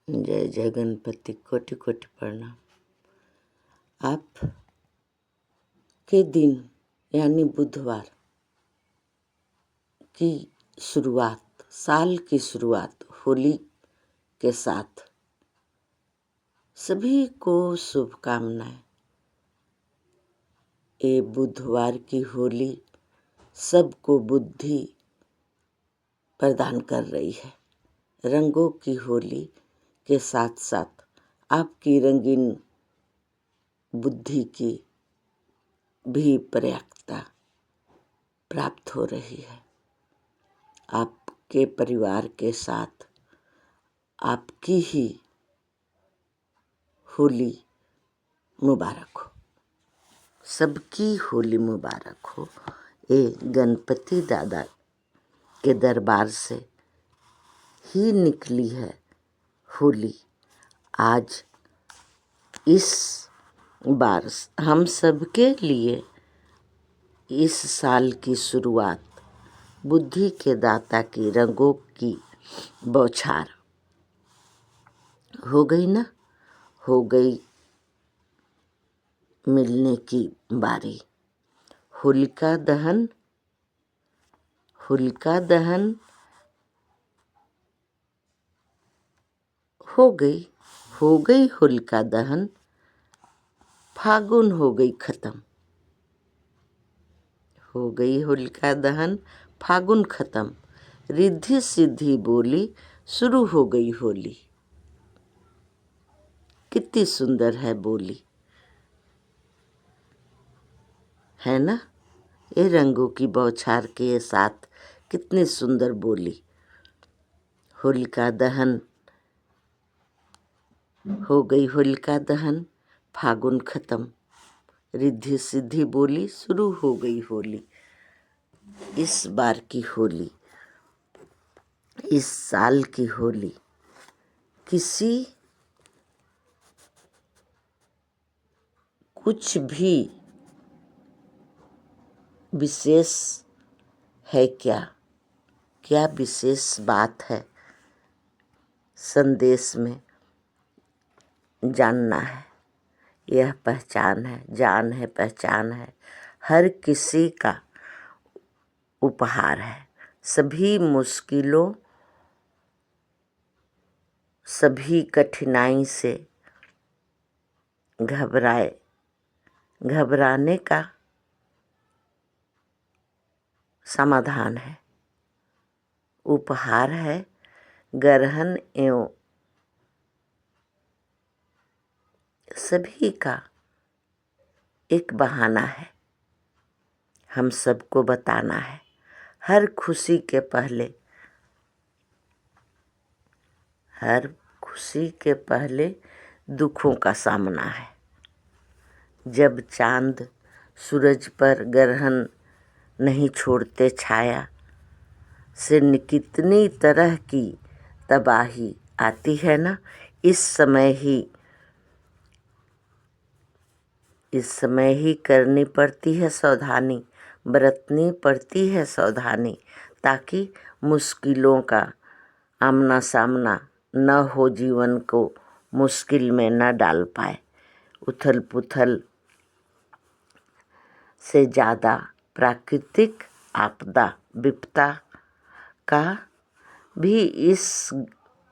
जय जय गणपति, कोटि कोटि प्रणाम। आप के दिन यानी बुधवार की शुरुआत, साल की शुरुआत होली के साथ सभी को शुभकामनाएं। ये बुधवार की होली सबको बुद्धि प्रदान कर रही है। रंगों की होली के साथ साथ आपकी रंगीन बुद्धि की भी पर्याप्तता प्राप्त हो रही है। आपके परिवार के साथ आपकी ही होली मुबारक हो, सबकी होली मुबारक हो। ये गणपति दादा के दरबार से ही निकली है होली। आज इस बार हम सबके लिए इस साल की शुरुआत बुद्धि के दाता की रंगों की बौछार हो गई ना, हो गई मिलने की बारी। होलिका दहन हो गई होलिका दहन। फागुन हो गई खत्म, हो गई होलिका दहन, फागुन खत्म। रिद्धि सिद्धि बोली, शुरू हो गई होली। कितनी सुंदर है बोली, है ना? ये रंगों की बौछार के साथ कितनी सुंदर बोली। होलिका दहन हो गई, होलिका दहन, फागुन खत्म। रिद्धि सिद्धि बोली, शुरू हो गई होली। इस बार की होली, इस साल की होली किसी कुछ भी विशेष है क्या? क्या विशेष बात है? संदेश में जानना है। यह पहचान है, जान है, पहचान है, हर किसी का उपहार है। सभी मुश्किलों, सभी कठिनाई से घबराने का समाधान है, उपहार है। ग्रहण एवं सभी का एक बहाना है। हम सबको बताना है, हर खुशी के पहले दुखों का सामना है। जब चांद सूरज पर ग्रहण नहीं छोड़ते छाया से कितनी तरह की तबाही आती है ना। इस समय ही करनी पड़ती है सावधानी, बरतनी पड़ती है सावधानी, ताकि मुश्किलों का आमना सामना न हो, जीवन को मुश्किल में न डाल पाए। उथल पुथल से ज़्यादा प्राकृतिक आपदा विपदा का भी इस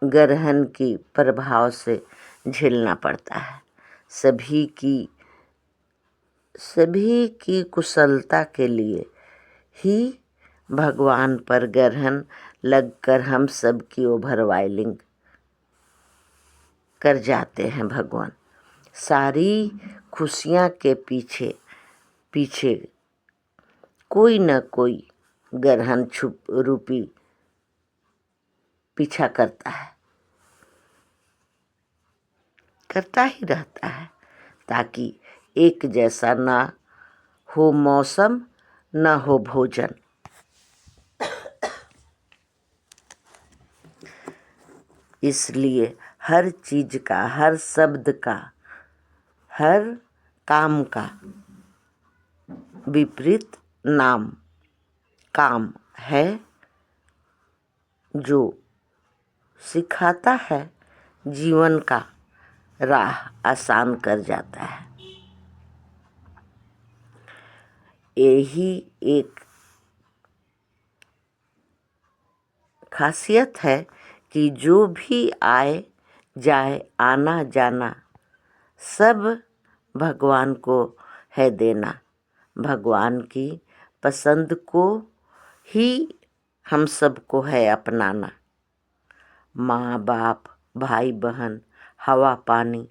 ग्रहण की प्रभाव से झेलना पड़ता है। सभी की कुशलता के लिए ही भगवान पर ग्रहण लगकर हम सब की ओवरवाइलिंग कर जाते हैं। भगवान सारी खुशियाँ के पीछे कोई न कोई ग्रहण छुप रूपी पीछा करता ही रहता है, ताकि एक जैसा ना हो मौसम, न हो भोजन। इसलिए हर चीज का, हर शब्द का, हर काम का विपरीत नाम काम है, जो सिखाता है जीवन का राह आसान कर जाता है। यही एक खासियत है कि जो भी आए जाए आना जाना सब भगवान को है देना। भगवान की पसंद को ही हम सबको है अपनाना। माँ बाप, भाई बहन, हवा पानी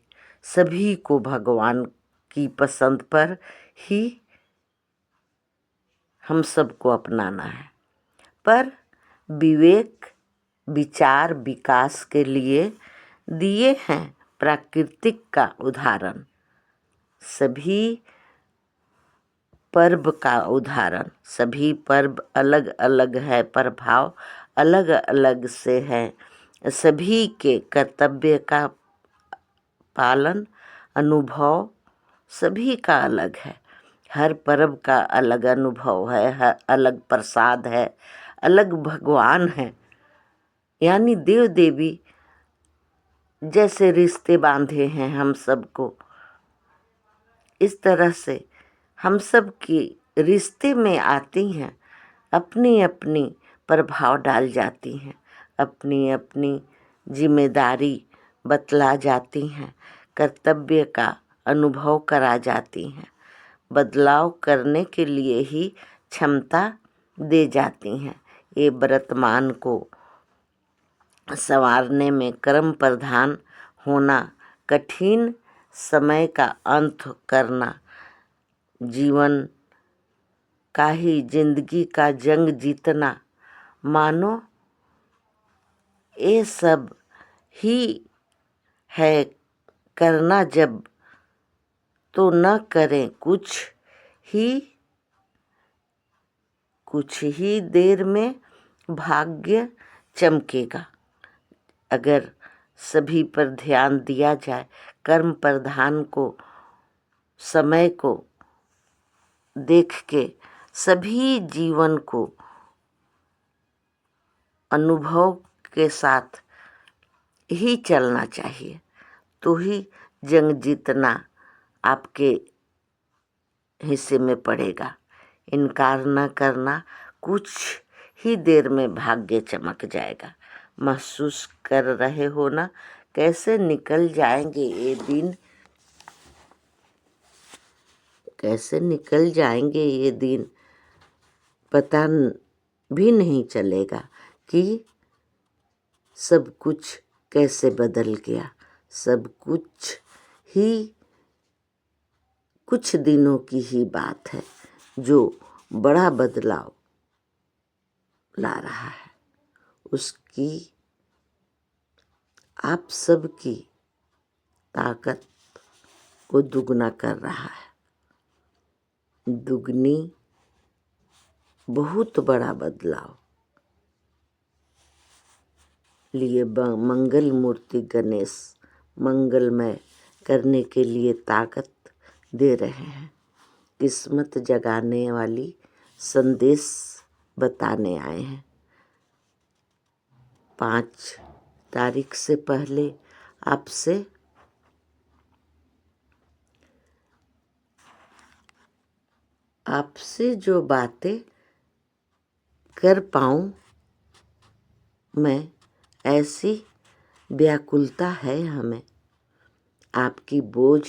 सभी को भगवान की पसंद पर ही हम सबको अपनाना है। पर विवेक विचार विकास के लिए दिए हैं प्राकृतिक का उदाहरण, सभी पर्व का उदाहरण। सभी पर्व अलग अलग है, प्रभाव अलग अलग से है। सभी के कर्तव्य का पालन अनुभव सभी का अलग है। हर पर्व का अलग अनुभव है, हर अलग प्रसाद है, अलग भगवान है। यानी देव देवी जैसे रिश्ते बांधे हैं हम सबको, इस तरह से हम सब की रिश्ते में आती हैं, अपनी अपनी प्रभाव डाल जाती हैं, अपनी अपनी जिम्मेदारी बतला जाती हैं, कर्तव्य का अनुभव करा जाती हैं, बदलाव करने के लिए ही क्षमता दे जाती हैं। ये वर्तमान को संवारने में कर्म प्रधान होना, कठिन समय का अंत करना, जीवन का ही जिंदगी का जंग जीतना, मानो ये सब ही है करना। जब तो न करें कुछ ही देर में भाग्य चमकेगा। अगर सभी पर ध्यान दिया जाए, कर्म प्रधान को, समय को देख के सभी जीवन को अनुभव के साथ ही चलना चाहिए, तो ही जंग जीतना आपके हिस्से में पड़ेगा। इनकार न करना, कुछ ही देर में भाग्य चमक जाएगा। महसूस कर रहे हो ना कैसे निकल जाएंगे ये दिन, कैसे निकल जाएंगे ये दिन, पता भी नहीं चलेगा कि सब कुछ कैसे बदल गया। सब कुछ ही कुछ दिनों की ही बात है जो बड़ा बदलाव ला रहा है। उसकी आप सबकी ताकत को दुगना कर रहा है। दुगनी बहुत बड़ा बदलाव लिए मंगल मूर्ति गणेश मंगलमय करने के लिए ताकत दे रहे हैं। किस्मत जगाने वाली संदेश बताने आए हैं। 5 तारीख से पहले आपसे जो बातें कर पाऊँ मैं, ऐसी व्याकुलता है हमें। आपकी बोझ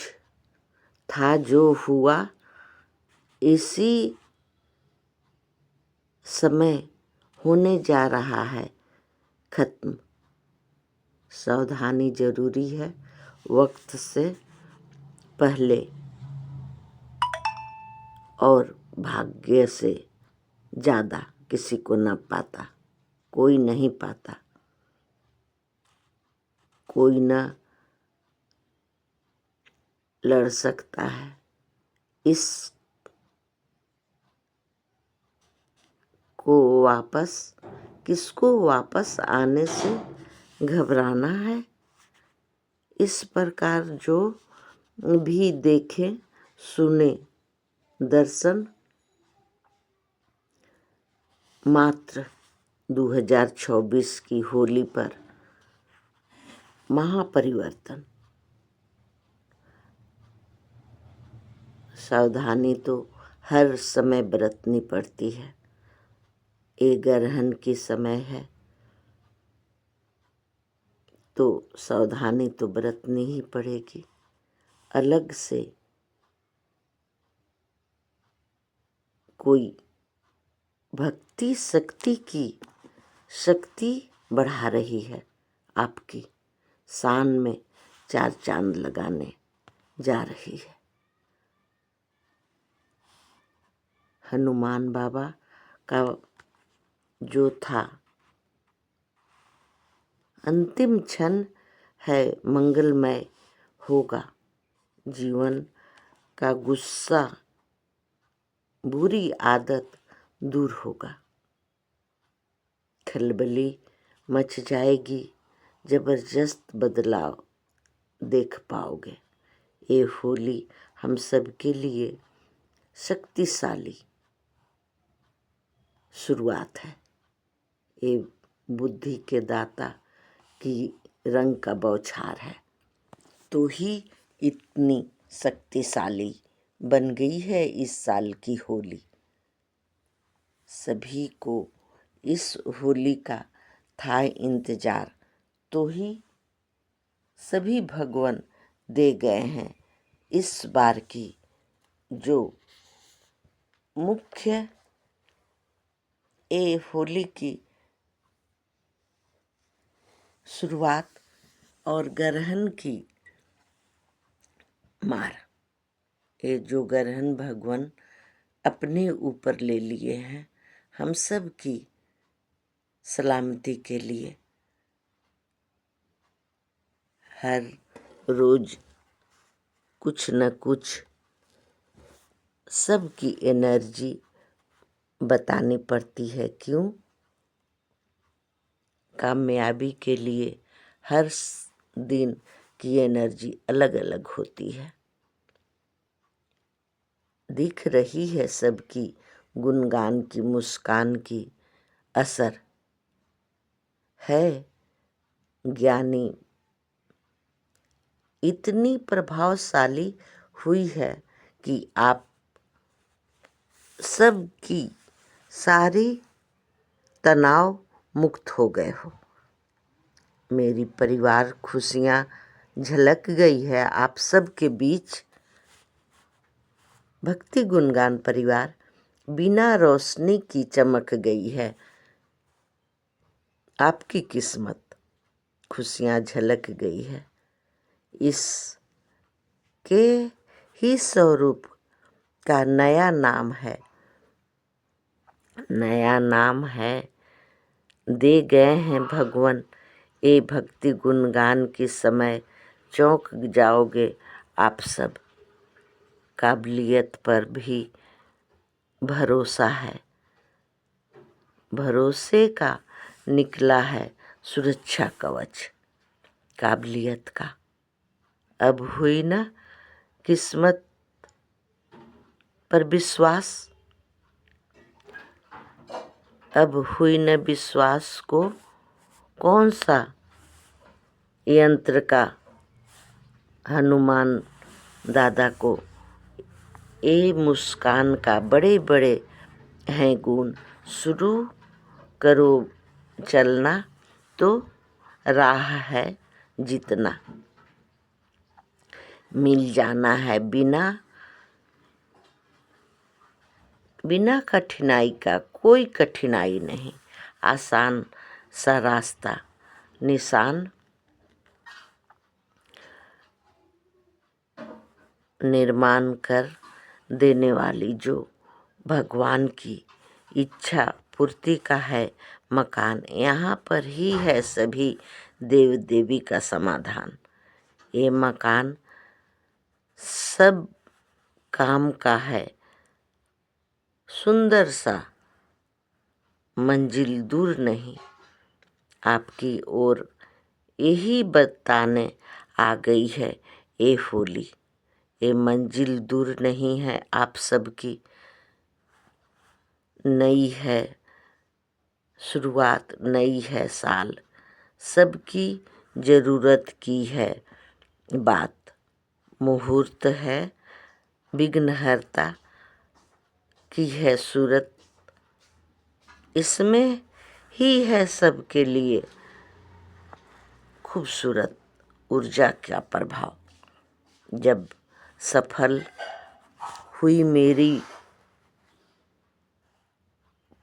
था जो हुआ इसी समय होने जा रहा है खत्म। सावधानी जरूरी है, वक्त से पहले और भाग्य से ज़्यादा किसी को न पाता, कोई नहीं पाता, कोई न लड़ सकता है। इस को किसको वापस आने से घबराना है। इस प्रकार जो भी देखे सुने दर्शन मात्र 2024 की होली पर महापरिवर्तन। सावधानी तो हर समय बरतनी पड़ती है। ये ग्रहण की समय है तो सावधानी तो बरतनी ही पड़ेगी। अलग से कोई भक्ति शक्ति की शक्ति बढ़ा रही है, आपकी शान में 4 चांद लगाने जा रही है। हनुमान बाबा का जो था अंतिम क्षण है मंगलमय होगा। जीवन का गुस्सा, बुरी आदत दूर होगा। खलबली मच जाएगी, जबरदस्त बदलाव देख पाओगे। ये होली हम सब के लिए शक्तिशाली शुरुआत है। ये बुद्धि के दाता की रंग का बौछार है, तो ही इतनी शक्तिशाली बन गई है इस साल की होली। सभी को इस होली का था इंतजार, तो ही सभी भगवान दे गए हैं इस बार की जो मुख्य ये होली की शुरुआत और ग्रहण की मार। ये जो ग्रहण भगवान अपने ऊपर ले लिए हैं हम सब की सलामती के लिए। हर रोज कुछ न कुछ सबकी एनर्जी बतानी पड़ती है। क्यों? कामयाबी के लिए हर दिन की एनर्जी अलग अलग होती है। दिख रही है सबकी गुणगान की मुस्कान की असर है। ज्ञानी इतनी प्रभावशाली हुई है कि आप सबकी सारी तनाव मुक्त हो गए हो। मेरी परिवार खुशियाँ झलक गई है आप सबके बीच। भक्ति गुणगान परिवार बिना रोशनी की चमक गई है। आपकी किस्मत खुशियाँ झलक गई है। इसके ही स्वरूप का नया नाम है, नया नाम है दे गए हैं भगवान। ये भक्ति गुणगान के समय चौंक जाओगे आप सब। काबिलियत पर भी भरोसा है, भरोसे का निकला है सुरक्षा कवच काबिलियत का। अब हुई ना किस्मत पर विश्वास, अब हुई न विश्वास को कौन सा यंत्र का हनुमान दादा को। ये मुस्कान का बड़े बड़े हैं गुण। शुरू करो चलना तो राह है जितना। मिल जाना है बिना कठिनाई का। कोई कठिनाई नहीं, आसान सा रास्ता। निशान निर्माण कर देने वाली जो भगवान की इच्छा पूर्ति का है मकान। यहाँ पर ही है सभी देव देवी का समाधान। ये मकान सब काम का है, सुंदर सा मंजिल दूर नहीं आपकी ओर। यही बताने आ गई है ये होली। ये मंजिल दूर नहीं है आप सबकी। नई है शुरुआत, नई है साल। सबकी जरूरत की है बात। मुहूर्त है विघ्नहर्ता की है सूरत, इसमें ही है सबके लिए खूबसूरत ऊर्जा का प्रभाव। जब सफल हुई मेरी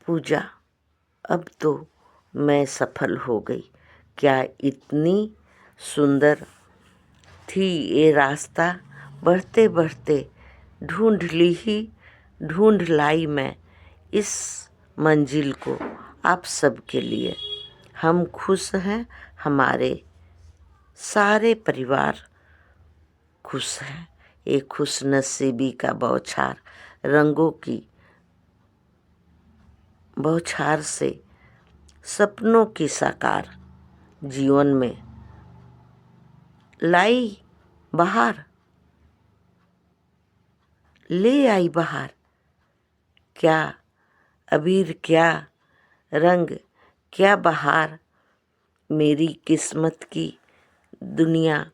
पूजा, अब तो मैं सफल हो गई। क्या इतनी सुंदर थी ये रास्ता, बढ़ते बढ़ते ढूंढ लाई मैं इस मंजिल को आप सबके लिए। हम खुश हैं, हमारे सारे परिवार खुश हैं। एक खुश नसीबी का बौछार, रंगों की बौछार से सपनों की साकार, जीवन में लाई बहार, ले आई बहार। क्या अबीर, क्या रंग, क्या बहार, मेरी किस्मत की दुनिया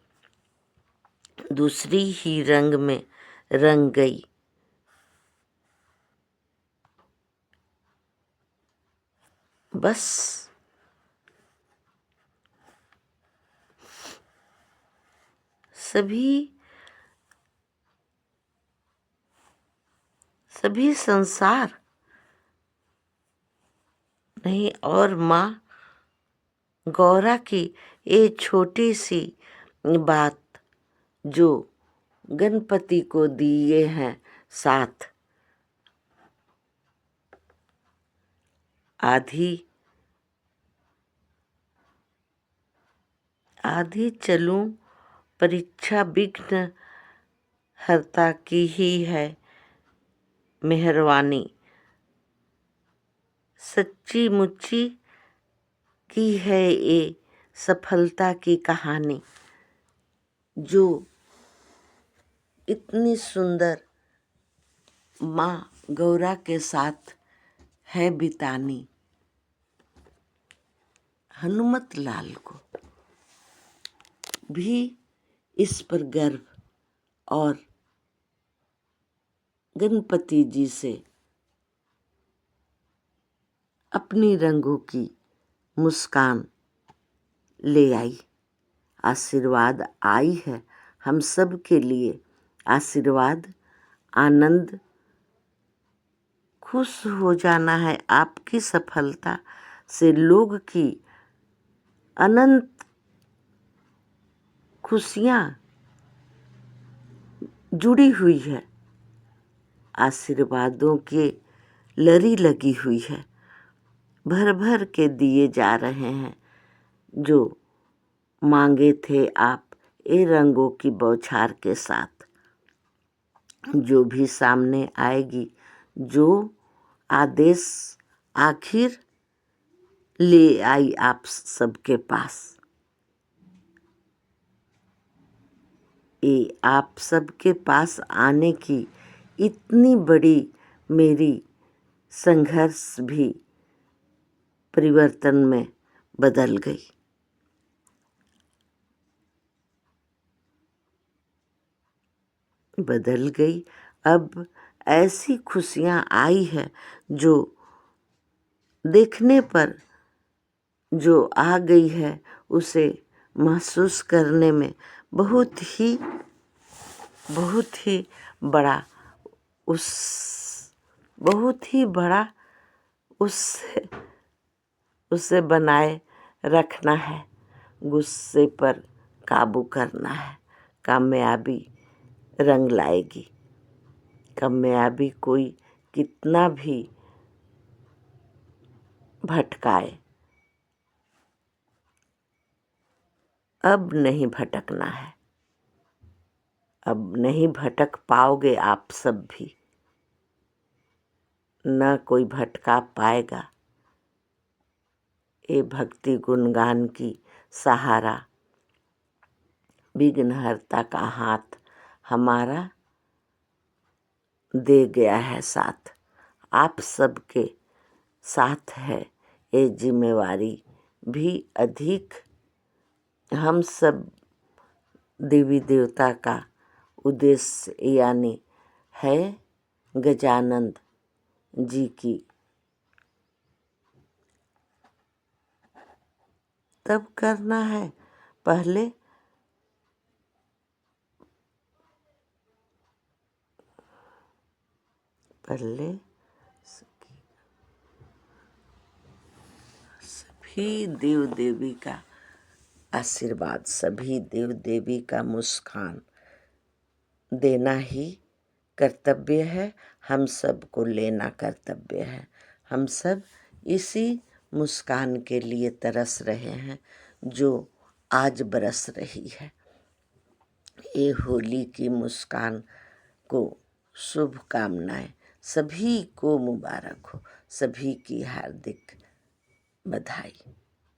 दूसरी ही रंग में रंग गई। बस सभी संसार नहीं, और माँ गौरा की ये छोटी सी बात जो गणपति को दिए हैं साथ। आधी चलूं परीक्षा, विघ्न हर्ता की ही है मेहरबानी। सच्ची मुच्ची की है ये सफलता की कहानी, जो इतनी सुंदर माँ गौरा के साथ है बितानी। हनुमत लाल को भी इस पर गर्व और गणपति जी से अपनी रंगों की मुस्कान ले आई। आशीर्वाद आई है हम सब के लिए, आशीर्वाद, आनंद, खुश हो जाना है आपकी सफलता से। लोग की अनंत खुशियाँ जुड़ी हुई है, आशीर्वादों के लरी लगी हुई है, भर भर के दिए जा रहे हैं। जो मांगे थे आप ये रंगों की बौछार के साथ, जो भी सामने आएगी, जो आदेश आखिर ले आई आप सबके पास। ये आप सबके पास आने की इतनी बड़ी मेरी संघर्ष भी परिवर्तन में बदल गई। अब ऐसी खुशियाँ आई है जो देखने पर जो आ गई है, उसे महसूस करने में बहुत ही बड़ा उससे बनाए रखना है, गुस्से पर काबू करना है। कामयाबी रंग लाएगी। कामयाबी कोई कितना भी भटकाए, अब नहीं भटकना है। अब नहीं भटक पाओगे आप सब भी, न कोई भटका पाएगा। ये भक्ति गुणगान की सहारा, विघ्नहर्ता का हाथ हमारा दे गया है साथ। आप सबके साथ है ये जिम्मेवारी भी अधिक हम सब देवी देवता का उद्देश्य यानी है गजानंद जी की तब करना है। पहले सभी देव देवी का आशीर्वाद, सभी देव देवी का मुस्कान देना ही कर्तव्य है। हम सब को लेना कर्तव्य है। हम सब इसी मुस्कान के लिए तरस रहे हैं जो आज बरस रही है। ये होली की मुस्कान को शुभकामनाएं, सभी को मुबारक हो, सभी की हार्दिक बधाई।